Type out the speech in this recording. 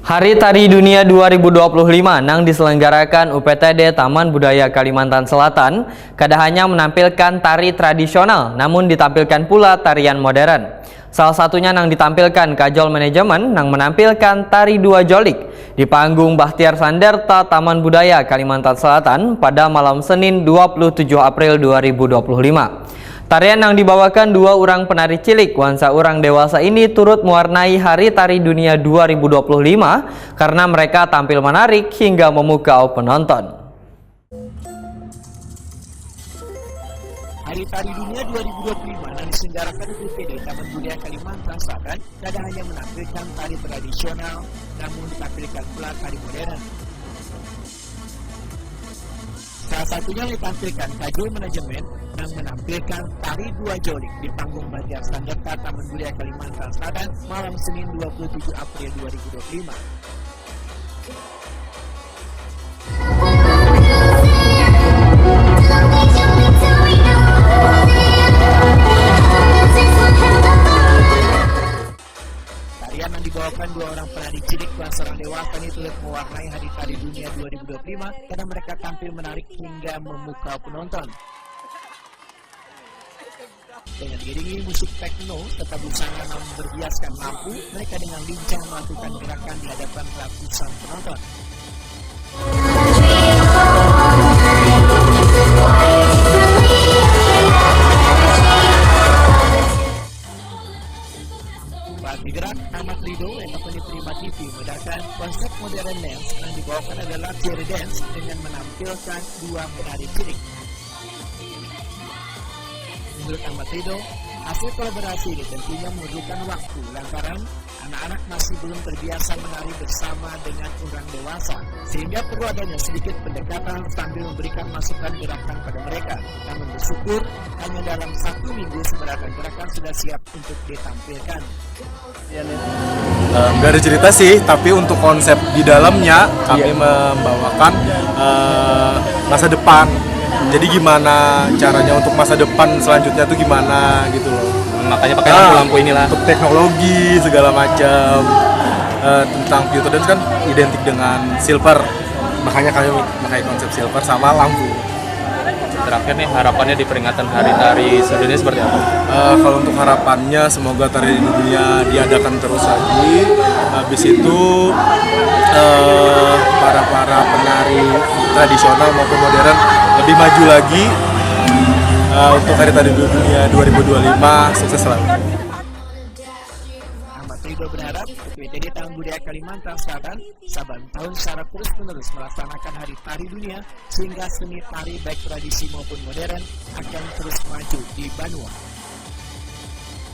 Hari Tari Dunia 2025 nang diselenggarakan UPTD Taman Budaya Kalimantan Selatan kada hanya menampilkan tari tradisional namun ditampilkan pula tarian modern. Salah satunya nang ditampilkan Kajol Manajemen nang menampilkan tari dua jolik di panggung Bahtiar Sanderta Taman Budaya Kalimantan Selatan pada malam Senin 27 April 2025. Tarian yang dibawakan dua orang penari cilik wansa orang dewasa ini turut mewarnai Hari Tari Dunia 2025 karena mereka tampil menarik hingga memukau penonton. Hari Tari Dunia 2025 yang diselenggarakan UPTD Taman Budaya Kalimantan Selatan tidak hanya menampilkan tari tradisional, namun ditampilkan pula tari modern. Salah satunya ditampilkan Kajol Manajemen yang menampilkan tari dua jolik di panggung Bahtiar Sanderta Taman Budaya Kalimantan Selatan malam Senin 27 April 2025. Tarian yang dibawakan dua orang penari cilik dan seorang dewasa ini turut mewarnai Hari Tari Dunia 2025 karena mereka tampil menarik hingga memukau penonton. Dengan diiringi musik techno serta busana yang berhiaskan lampu, mereka dengan lincah melakukan gerakan di hadapan ratusan penonton. Bagi gerak Ahmad Rido yang company Prima TV membedakan konsep modern dance yang dibawakan adalah Cherry Dance dengan menampilkan dua penari cilik. Menurut Ahmad Rido, hasil kolaborasi ini tentunya memerlukan waktu lantaran anak-anak masih belum terbiasa menari bersama dengan orang dewasa, sehingga perlu adanya sedikit pendekatan sambil memberikan masukan gerakan pada mereka. Namun bersyukur hanya dalam 1 minggu sebenarnya gerakan sudah siap untuk ditampilkan. Gak ada cerita sih, tapi untuk konsep di dalamnya kami membawakan masa depan. Jadi gimana caranya untuk masa depan selanjutnya tuh gimana gitu loh. Makanya pakai lampu-lampu inilah. Untuk teknologi segala macam tentang future dance kan identik dengan silver. Makanya kami memakai konsep silver sama lampu. Terakhir nih harapannya di peringatan Hari Tari sedunia seperti apa? Kalau untuk harapannya semoga tari dunia diadakan terus lagi. Habis itu para penari tradisional maupun modern lebih maju lagi untuk Hari Tari Dunia 2025. Sukses selalu. Ahmad Rido berharap UPTD Taman Budaya Kalimantan Selatan saban tahun secara terus-menerus melaksanakan Hari Tari Dunia sehingga seni tari baik tradisi maupun modern akan terus maju di Banua.